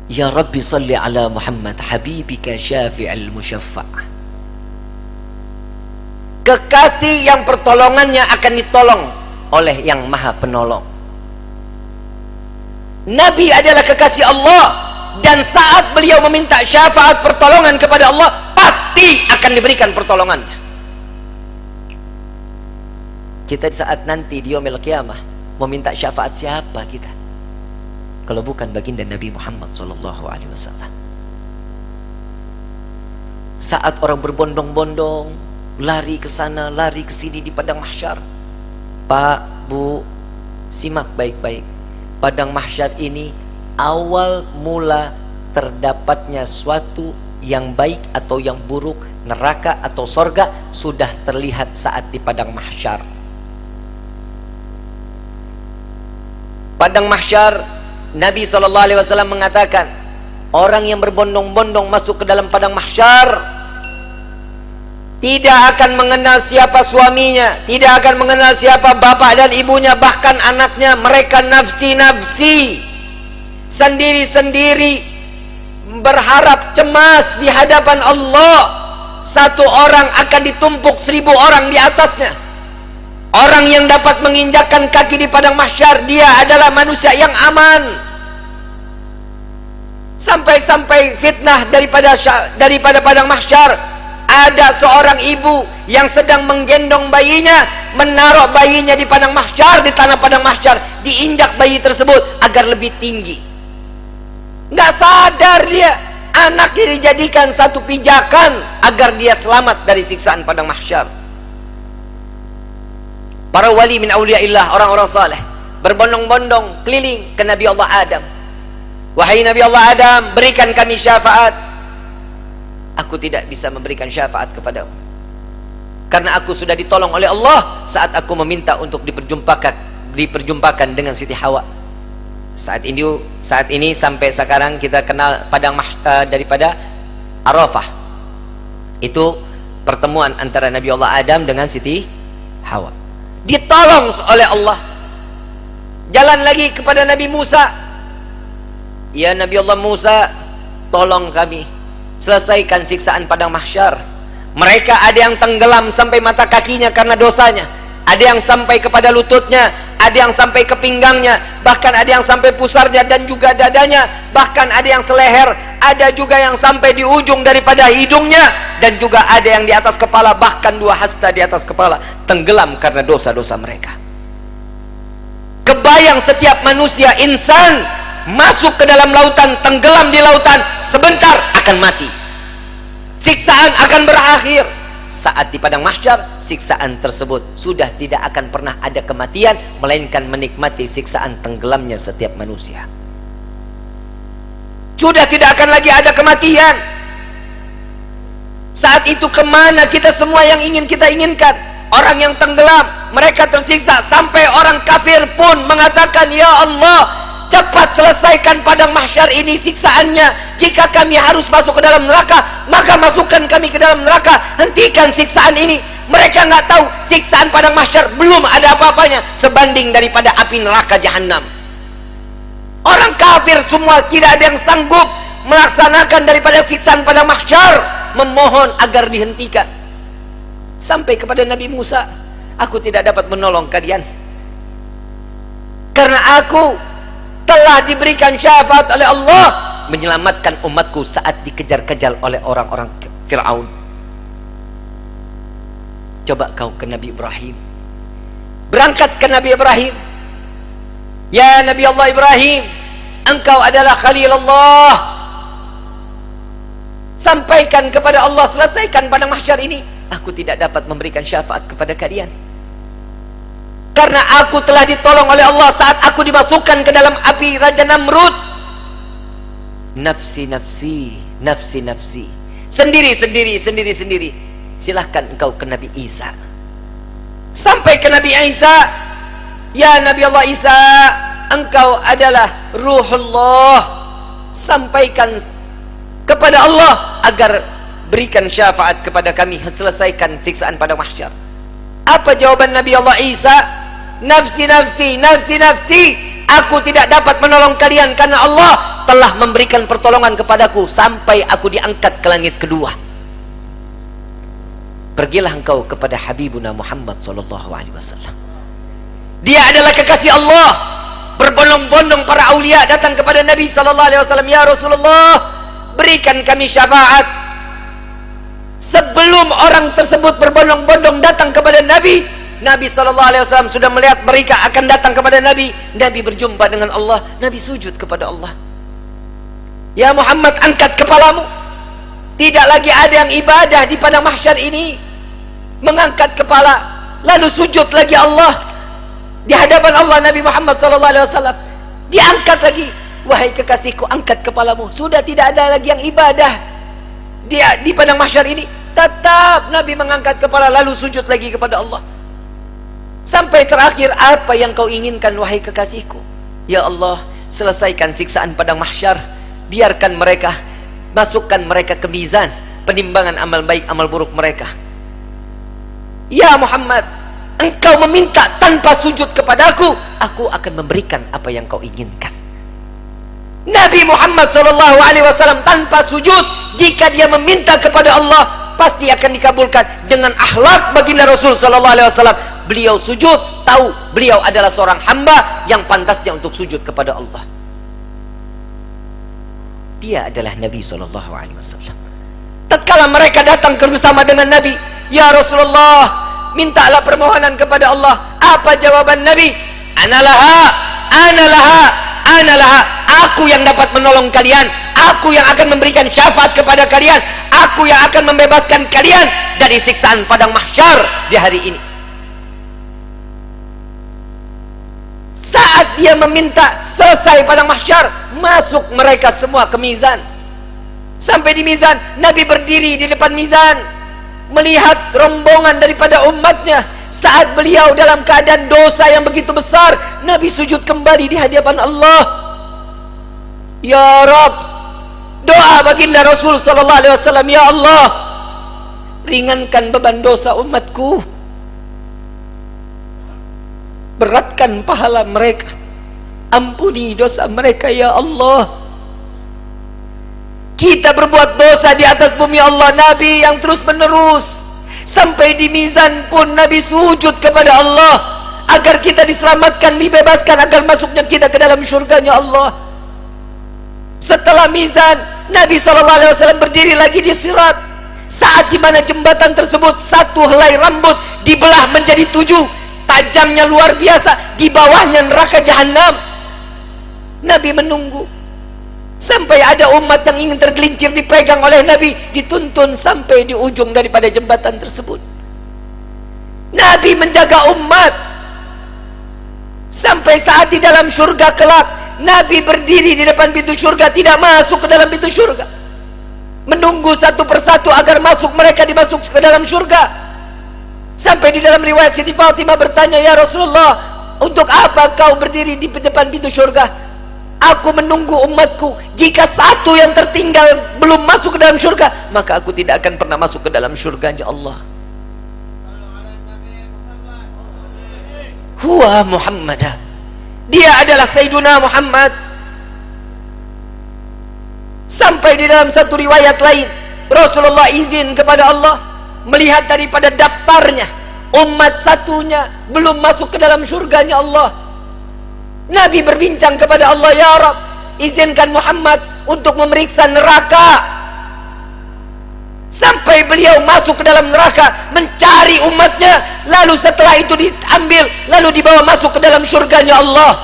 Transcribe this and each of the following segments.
Ya Rabbi salli ala Muhammad habibika syafi'al musyaffa'. Kekasih yang pertolongannya akan ditolong oleh yang maha penolong. Nabi adalah kekasih Allah, dan saat beliau meminta syafaat pertolongan kepada Allah, pasti akan diberikan pertolongannya. Kita di saat nanti di yaumil qiyamah meminta syafaat siapa kita kalau bukan baginda Nabi Muhammad SAW? Saat orang berbondong-bondong lari ke sana, lari ke sini di padang mahsyar. Pak, Bu, simak baik-baik. Padang mahsyar ini awal mula terdapatnya suatu yang baik atau yang buruk, neraka atau sorga, sudah terlihat saat di padang mahsyar. Padang mahsyar, Nabi SAW mengatakan, orang yang berbondong-bondong masuk ke dalam padang mahsyar tidak akan mengenal siapa suaminya, tidak akan mengenal siapa bapak dan ibunya, bahkan anaknya. Mereka nafsi-nafsi, sendiri-sendiri, berharap cemas di hadapan Allah. Satu orang akan ditumpuk 1000 orang di atasnya. Orang yang dapat menginjakkan kaki di padang mahsyar, dia adalah manusia yang aman. Sampai-sampai fitnah daripada padang mahsyar, ada seorang ibu yang sedang menggendong bayinya, menaruh bayinya di padang mahsyar, di tanah padang mahsyar, diinjak bayi tersebut agar lebih tinggi. Nggak sadar dia, anaknya dijadikan satu pijakan agar dia selamat dari siksaan padang mahsyar. Para wali min auliyaillah, orang-orang saleh, berbondong-bondong keliling ke Nabi Allah Adam. Wahai Nabi Allah Adam, berikan kami syafaat. Aku tidak bisa memberikan syafaat kepadamu, karena aku sudah ditolong oleh Allah saat aku meminta untuk diperjumpakan dengan Siti Hawa. Saat ini sampai sekarang kita kenal padang daripada Arafah. Itu pertemuan antara Nabi Allah Adam dengan Siti Hawa. Ditolong oleh Allah. Jalan lagi kepada Nabi Musa. Ya Nabi Allah Musa, tolong kami selesaikan siksaan padang mahsyar. Mereka ada yang tenggelam sampai mata kakinya karena dosanya, ada yang sampai kepada lututnya, ada yang sampai ke pinggangnya, bahkan ada yang sampai pusarnya dan juga dadanya, bahkan ada yang seleher, ada juga yang sampai di ujung daripada hidungnya, dan juga ada yang di atas kepala, bahkan 2 hasta di atas kepala, tenggelam karena dosa-dosa mereka. Kebayang setiap manusia, insan, masuk ke dalam lautan, tenggelam di lautan, sebentar akan mati. Siksaan akan berakhir. Saat di padang mahsyar, siksaan tersebut sudah tidak akan pernah ada kematian, melainkan menikmati siksaan tenggelamnya setiap manusia. Sudah tidak akan lagi ada kematian. Saat itu kemana kita semua yang ingin kita inginkan? Orang yang tenggelam, mereka tersiksa, sampai orang kafir pun mengatakan, ya Allah, cepat selesaikan padang mahsyar ini siksaannya. Jika kami harus masuk ke dalam neraka, maka masukkan kami ke dalam neraka. Hentikan siksaan ini. Mereka nggak tahu siksaan padang mahsyar belum ada apa-apanya sebanding daripada api neraka jahanam. Orang kafir semua tidak ada yang sanggup melaksanakan daripada siksaan padang mahsyar, memohon agar dihentikan. Sampai kepada Nabi Musa, aku tidak dapat menolong kalian karena aku telah diberikan syafaat oleh Allah menyelamatkan umatku saat dikejar-kejar oleh orang-orang Fir'aun. Coba kau ke Nabi Ibrahim, berangkat ke Nabi Ibrahim. Ya Nabi Allah Ibrahim, engkau adalah Khalilullah. Sampaikan kepada Allah, selesaikan padang mahsyar ini. Aku tidak dapat memberikan syafaat kepada kalian karena aku telah ditolong oleh Allah saat aku dimasukkan ke dalam api Raja Namrud. Nafsi, nafsi, nafsi, nafsi, sendiri, sendiri, sendiri, sendiri. Silahkan engkau ke Nabi Isa. Sampai ke Nabi Isa, ya Nabi Allah Isa, engkau adalah Ruhullah. Sampaikan kepada Allah agar berikan syafaat kepada kami, selesaikan siksaan pada mahsyar. Apa jawaban Nabi Allah Isa? Nafsi, nafsi, nafsi, nafsi, Aku tidak dapat menolong kalian karena Allah telah memberikan pertolongan kepadaku sampai aku diangkat ke langit kedua. Pergilah engkau kepada Habibuna Muhammad sallallahu alaihi wasallam. Dia adalah kekasih Allah. Berbondong-bondong para aulia datang kepada Nabi sallallahu alaihi wasallam, "Ya Rasulullah, berikan kami syafaat." Sebelum orang tersebut berbondong-bondong datang kepada Nabi, Nabi SAW sudah melihat mereka akan datang kepada Nabi. Nabi berjumpa dengan Allah. Nabi sujud kepada Allah. "Ya Muhammad, angkat kepalamu. Tidak lagi ada yang ibadah di padang mahsyar ini mengangkat kepala lalu sujud lagi Allah di hadapan Allah." Nabi Muhammad SAW diangkat lagi. "Wahai kekasihku, angkat kepalamu. Sudah tidak ada lagi yang ibadah dia di padang mahsyar ini." Tetap Nabi mengangkat kepala lalu sujud lagi kepada Allah. Sampai terakhir, "Apa yang kau inginkan wahai kekasihku?" "Ya Allah, selesaikan siksaan padang mahsyar. Biarkan mereka, masukkan mereka ke mizan penimbangan amal baik amal buruk mereka." "Ya Muhammad, engkau meminta tanpa sujud kepadaku, aku akan memberikan apa yang kau inginkan." Nabi Muhammad SAW tanpa sujud, jika dia meminta kepada Allah pasti akan dikabulkan. Dengan akhlak baginda Rasul SAW, beliau sujud, tahu beliau adalah seorang hamba yang pantasnya untuk sujud kepada Allah. Dia adalah Nabi SAW. Tatkala mereka datang bersama dengan Nabi, "Ya Rasulullah, mintalah permohonan kepada Allah." Apa jawaban Nabi? "Analaha, analaha, analaha." Aku yang dapat menolong kalian. Aku yang akan memberikan syafaat kepada kalian. Aku yang akan membebaskan kalian dari siksaan padang mahsyar di hari ini. Saat dia meminta selesai padang mahsyar, masuk mereka semua ke mizan. Sampai di mizan, Nabi berdiri di depan mizan melihat rombongan daripada umatnya. Saat beliau dalam keadaan dosa yang begitu besar, Nabi sujud kembali di hadapan Allah. "Ya Rabb," doa baginda Rasul sallallahu alaihi wasallam, "Ya Allah, ringankan beban dosa umatku, beratkan pahala mereka, ampuni dosa mereka ya Allah." Kita berbuat dosa di atas bumi Allah. Nabi yang terus menerus sampai di mizan pun Nabi sujud kepada Allah agar kita diselamatkan, dibebaskan, agar masuknya kita ke dalam syurganya Allah. Setelah mizan, Nabi SAW berdiri lagi di sirat. Saat dimana jembatan tersebut satu helai rambut dibelah menjadi 7, tajamnya luar biasa, di bawahnya neraka jahanam. Nabi menunggu sampai ada umat yang ingin tergelincir dipegang oleh Nabi, dituntun sampai di ujung daripada jembatan tersebut. Nabi menjaga umat sampai saat di dalam surga kelak, Nabi berdiri di depan pintu surga, tidak masuk ke dalam pintu surga, menunggu satu persatu agar masuk, mereka dimasuk ke dalam surga. Sampai di dalam riwayat Siti Fatimah bertanya, "Ya Rasulullah, untuk apa kau berdiri di depan pintu surga?" "Aku menunggu umatku. Jika satu yang tertinggal belum masuk ke dalam surga, maka aku tidak akan pernah masuk ke dalam surganya Allah." Huwa Muhammadah. Dia adalah Sayyiduna Muhammad. Sampai di dalam satu riwayat lain, Rasulullah izin kepada Allah melihat daripada daftarnya umat satunya belum masuk ke dalam surganya Allah. Nabi berbincang kepada Allah, "Ya Rabb, izinkan Muhammad untuk memeriksa neraka." Sampai beliau masuk ke dalam neraka mencari umatnya, lalu setelah itu diambil lalu dibawa masuk ke dalam surganya Allah.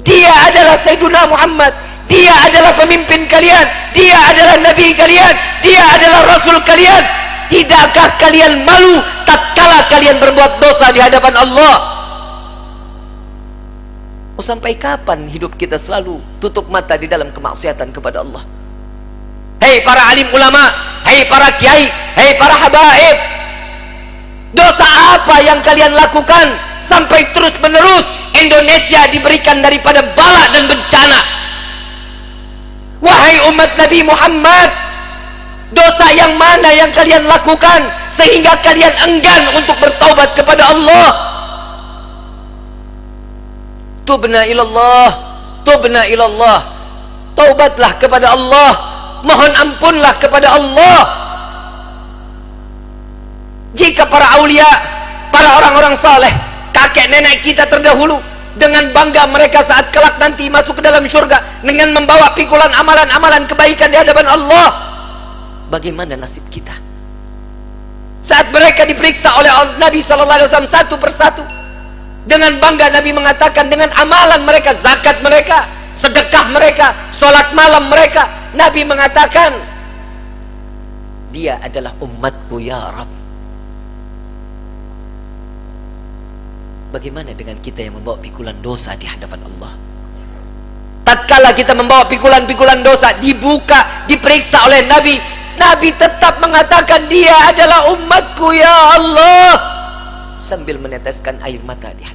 Dia adalah Sayyiduna Muhammad. Dia adalah pemimpin kalian. Dia adalah Nabi kalian. Dia adalah Rasul kalian. Tidakkah kalian malu tatkala kalian berbuat dosa di hadapan Allah? Sampai kapan hidup kita selalu tutup mata di dalam kemaksiatan kepada Allah? Hei para alim ulama, hei para kiai, hei para habaib, dosa apa yang kalian lakukan sampai terus menerus Indonesia diberikan daripada bala dan bencana? Wahai umat Nabi Muhammad, dosa yang mana yang kalian lakukan sehingga kalian enggan untuk bertaubat kepada Allah? tubna ilallah, tubna ilallah. Taubatlah kepada Allah, mohon ampunlah kepada Allah. Jika para aulia, para orang-orang saleh, kakek nenek kita terdahulu, dengan bangga mereka saat kelak nanti masuk ke dalam syurga dengan membawa pikulan amalan-amalan kebaikan di hadapan Allah, bagaimana nasib kita? Saat mereka diperiksa oleh Nabi SAW satu persatu, dengan bangga Nabi mengatakan dengan amalan mereka, zakat mereka, sedekah mereka, sholat malam mereka, Nabi mengatakan dia adalah umatku ya Rabb. Bagaimana dengan kita yang membawa pikulan dosa di hadapan Allah? Tatkala kita membawa pikulan-pikulan dosa, dibuka, diperiksa oleh Nabi, Nabi tetap mengatakan dia adalah umatku ya Allah, sambil meneteskan air mata di hadapan